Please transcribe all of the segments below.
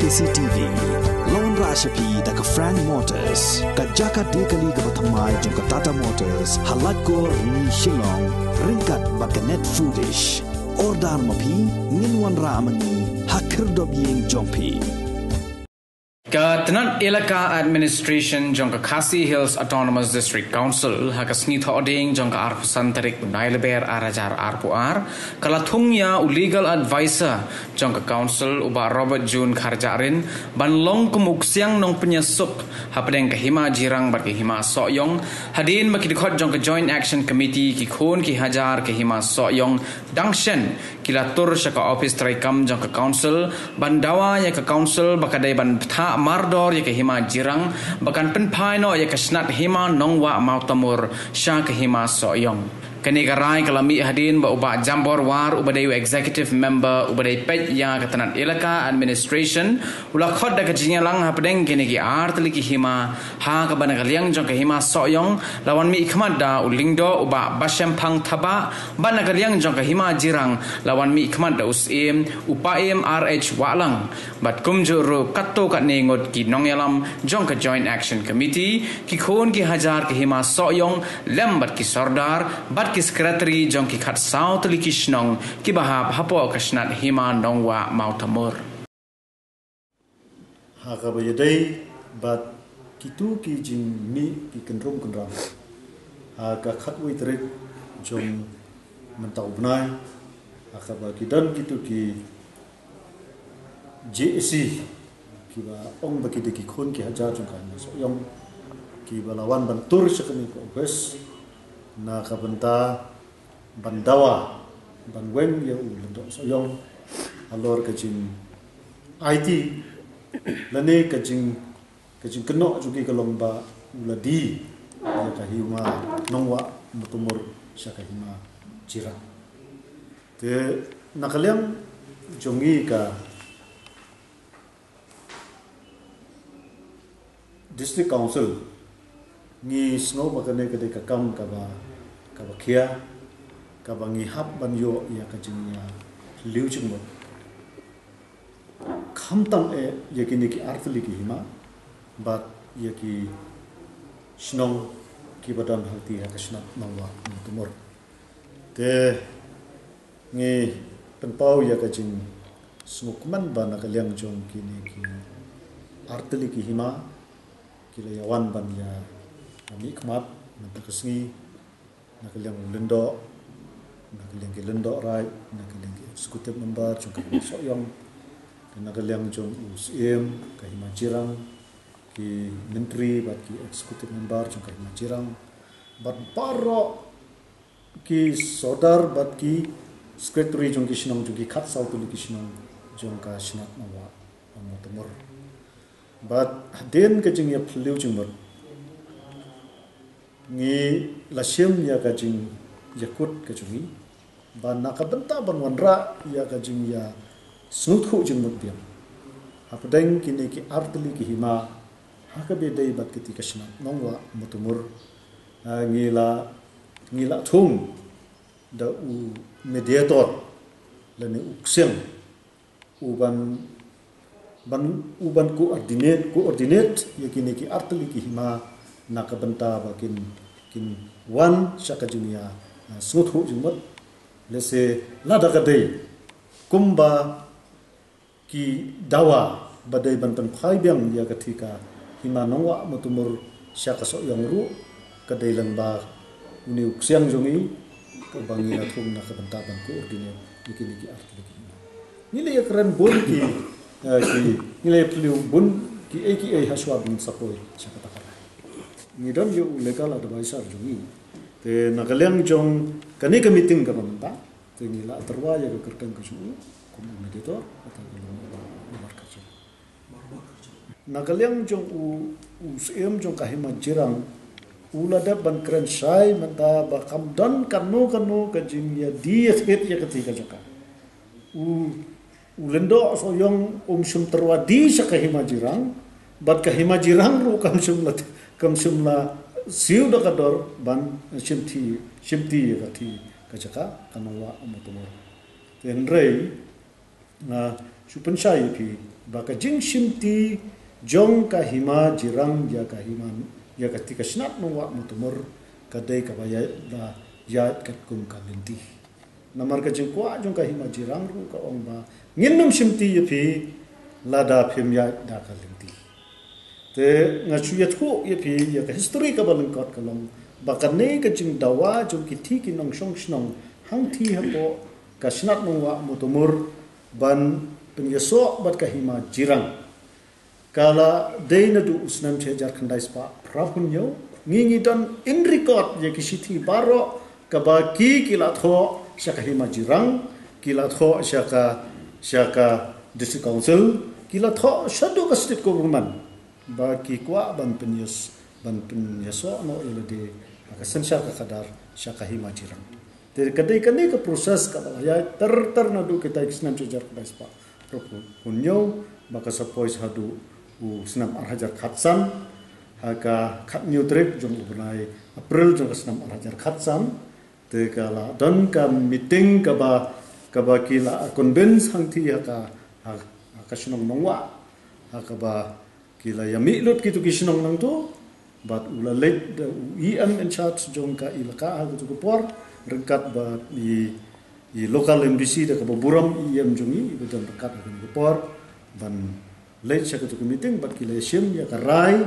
KCTV Lawan Rashapi daga Frank Motors Kajaka dekali gabathamai jongka Tata Motors Halatko ni Shillong ringkat baka net foodish Ordan mapi nginwan ramani hakir dobyeng jongpi Tenat Elaka Administration jongka Khasi Hills Autonomous District Council hakasni thoding jongka arpusan tarik Naileber arajar arpuar kalathungya legal advisor jongka council uba Robert June Kharjarin banlong kumuksiang nong penyesuk hapadeng kahima jirang bar kahima soyong hadin makidikot jongka Joint Action Committee ki khun ki hajar kahima soyong dangshen kilatur syaka office traikam jongka council bandawa ya ke council bakadai ban tha mardor ya ke hima jirang bahkan penpai no ya ke snat hima nongwa mautamur sya ke hima soyong kani garai kalami hadin ba uba jambor war ubadai executive member ubadai pet ya ketanat Elaka Administration ula khod da kajinya lang hapdeng kini ki artli ki hima ha ka bana kaliang jong ke hima soyong lawan mi ikhmat da ulingdo uba basem phang thaba bana kaliang jong ke hima jirang lawan mi ikhmat da usim upaim RH walang bat kumjuru katto kat nengot ki nongyalam jong ke Joint Action Committee ki khon ki hajar ke hima soyong lembat ki sordar bat ki sekretari jong ki khat sao tli ki shnong ki bahap hapo kashnat hima nongwa mautamur ha ka bayadai bat kitu ki jing mi ki kenrom kenram ha ka khat wi trik jong mentau benai ha ka ba ki dan kitu ki JC ki ba ong ba ki de ki khon ki hajar jong kan so yong ki balawan bantur sekani ko bes na kabenta bandawa banwen ya ulendo soyong alor kajing IT lane kajing keno jugi kalomba uladi ya kahima nongwa mutumur syakahima jira te nakaliang jongi ka district council ni snow makane kade kakam kaba kia kaba ngi hap ban yo ya kajingnya liu chingmo khamtam yakini ki arthli ki hima bat yaki snow ki badan halti ya kasna nangwa tumor te ngi penpau ya kajing smukman bana kaliang jong kini ki arthli ki hima kilayawan ban ya kami kemat mentakesni nakaliang lendo nakaliang lendo right nakaliang eksekutif member juga soyong nakaliang jong USM kahima jirang ki menteri bat ki eksekutif member juga kahima jirang bat paro ki sodar bat ki sekretari jong ki sinong jong ki khat sau tu ki sinong jong ka sinat nawa amotumur bat den ke jing ya phliu jingmur ngi lasim ya kajing yakut kajungi ban nakabenta ban wanra ya kajing ya snuthu jing mudbiam hapdeng kini ki artli ki hima hakabedai bat kiti kasna nongwa mutumur ngila thum da u mediator lane uksem uban coordinate ya kini ki artli ki hima nakabenta bakin wan syakajunia suthu jumot lese ladakadei kumba ki dawa badai bantan phaibyang ya kathika hima nongwa mutumur syakaso yang ru kadai lamba uni uksiang jungi kebangi athum nakabenta ban koordinate ikini ki artli ki nile ya keren bun ki nile pliu bun ki aka haswa bin sapoi syakata ngidam yo legal advisor jungi te nakaliang jong kani ka meeting ka pamenta te ngila terwa ya ka kerkan ka jungi kum mediator atau nomor kerja nakaliang jong USM jong kahima jirang ulada ban keren sai menta bakam dan kanu ka jing ya dia hit ya ketika joka ulendo soyong sum terwa di sa kahima jirang bat kahima jirang ru kam sumla siu da kador ban shimti ya kati kajaka kanwa amotumor tenrei na chupan shai pi baka jing shimti jong ka hima jirang ya ka himan ya ka tika snat nongwa mutumur kadai ka baya da ya kat kum ka linti namar ka jing kwa jong ka hima jirang ru ka ong ba nginum shimti ya pi lada phim ya da ka linti te nga chu ya thu ya pi ya ka history ka balang kot ka long baka ne ka jing dawa jong ki thi ki nong shong shnong hang thi ha po ka snat nongwa mutumur ban penyeso bat ka hima jirang kala deina du usnam che Jharkhand ispa prabhunyo ngingi don in record ye kisithi baro kaba kila tho shaka hima jirang kila tho shaka district council kila tho shadu ka state government ba ki kwa ban penyeso no elade ka sensa ka kadar shaka hima jirang ter kadai kadai ka proses ka ya ter na du kita usnam che Jharkhand ispa prabhunyo maka sapois hadu senam arhajar khatsam haka khat new trip jong ubnai april jong senam arhajar khatsam te kala don ka meeting ka ba kila convince hang thi haka sinong nongwa haka ba kila yami lut kitu kisinong nang tu but ula let em in charge jong ka ilaka ha tu por rengkat ba i local MDC da ka buram em jongi betul rengkat ka por ban late siya kato meeting bat kila sim ya karai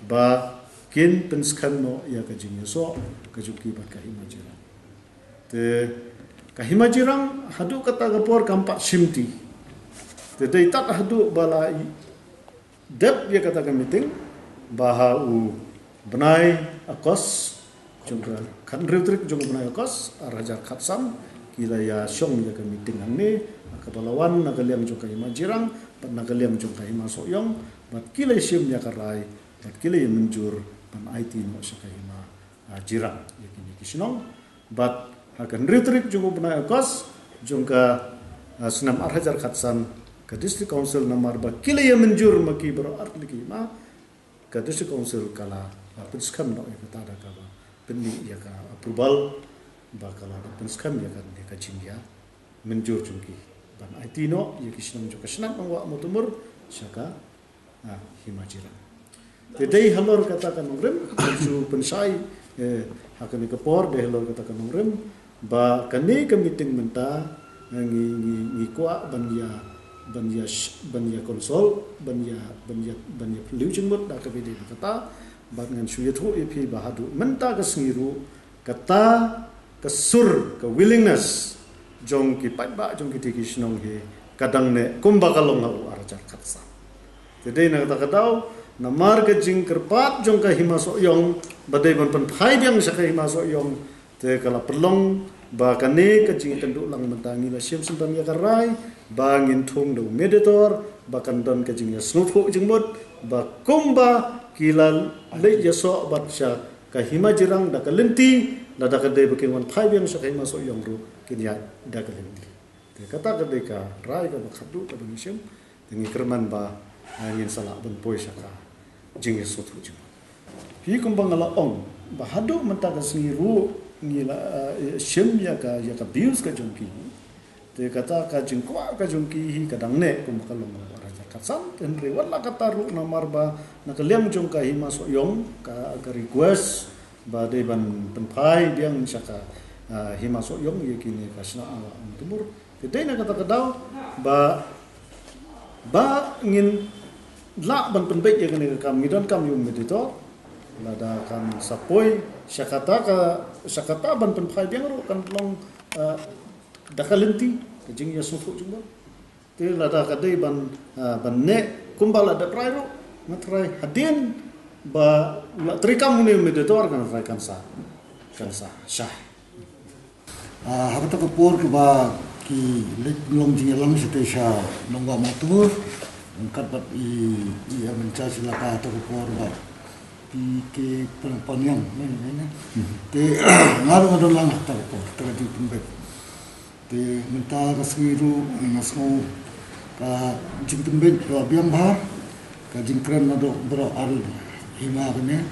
ba kin penskam no ya ka jingeso kajuki bat kahima jirang te kahima jirang hadu kata gapor kampak simti te dai tat hadu bala dep ya kata ka meeting baha u benai akos jongka kan retrik jongka benai akos arajar khatsam kila ya syong ya ka meeting angni kabalawan nagaliam jongka hima jirang nagaliam jongka hima soyong bat kila sim ya karai bat kila menjur pan IT no saka hima jirang yakini kisnong bat hakan retrik jongko bena akos jongka senam arhajar khatsan ke district council namar ba kila menjur maki bro art liki ma ke district council kala penskam no ya kata ada ka penni ya ka approval ba kala penskam ya kan ya ka jingia menjur jongki ban IT no ya kisnong jo kasnat nongwa mutumur saka hima jirang tedai halor kata kan ngrem ju pensai hakani kapor de halor kata kan ngrem ba kani ka meeting menta ngi kwa ban ya konsol ban ya liujing mut da ka bede kata ba ngan suya thu ep bahadu menta ka singiru kata kasur ka willingness jong ki patba jong ki tikisnong he kadang ne kumba kalong au arajar khatsa tedai na kata kadau na marga jing kerpat jong ka hima soyong badai ban pan phai biang sa ka hima soyong te kala perlong ba kane ka jing kenduk lang mentangi la sim sim ya karai ba ngin thung do meditor ba kan don ka jing ya snutho jing mut ba kumba kilal le yaso bat sha ka hima jirang da kalenti la da ka dei bakin wan phai biang sa ka hima soyong ru kinya da kalenti te kata ka dei ka rai ka khadu ka ding sim tingi kerman ba ngin sala ban poi sa ka jing ya sothu jing hi kumbang ala ong ba hadu menta ka singiru ngila sim ya ka bius ka jongki te kata ka jingkwa ka jongki hi kadang ne kum kalong raja katsam ten rewat la kata ru namar ba nakaliam jong ka hima soyong ka request ba de ban penpai biang saka hima soyong ye kini ka sna tumur te de na kata kadau ba ngin la ban penbek ye kini ka midon kam yum medito lada kan sapoi syakata ban penpai biang ru kan long dakalenti kejing ya sufu jumbo te lada kadai ban ne kumbala da prairo matrai hadin ba la trikam ni meditor kan rai kan sa syah habata ko por ba ki lek long jing lang sitesha nongwa matur angkat bat i menca silaka to por ba ke penyang mana te ngaru lang ta ko terjadi pembek te minta kasiru nasmo ka jing pembek biang ba ka jing kren ado bro al hima bene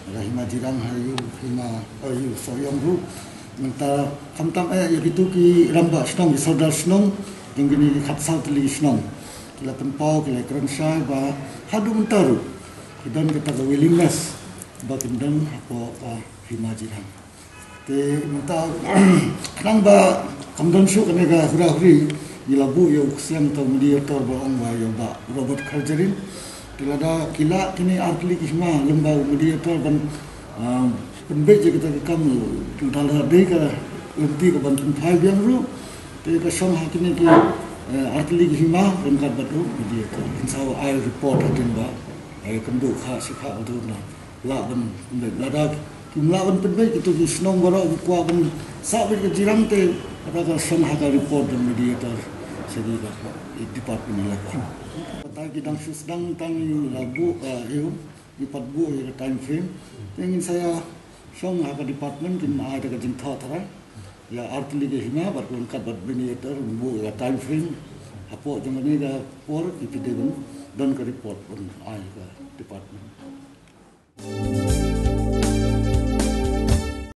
ala hima jirang hayu hima ayu soyong ru minta kamtam ya gitu ki ramba snong saudar snong tinggi khatsal teli snong kila tempau kila kerensai ba hadu mentaru kidan kita ke willingness ba kindan apo himajiran te menta nang ba kamdan su kanega hura-huri ilabu yo ksiam to mediator ba ong ba yo ba Robert Kharjarin tilada kila kini artli kisma lemba mediator ban penbeje kita kamu tudala de ka unti ka bantun phai biang ru te ka som hakini ki artli kisma rengkat batu mediator insau ai report hatin ba ai kendu kha sikha adu na la ban lada kimla ban penbeje tu snong baro kwa ban sa be jirang te ada ka som ha ka report dan mediator segi ka department la ta kidang susdang tang labu eu di patbu ya time frame ingin saya song ha ka department kin ada ka jing tha thara ya artli ke hina bar kon kat bat mediator bu ya time frame apo jangani ga por ipideben dan ka report pun ai ka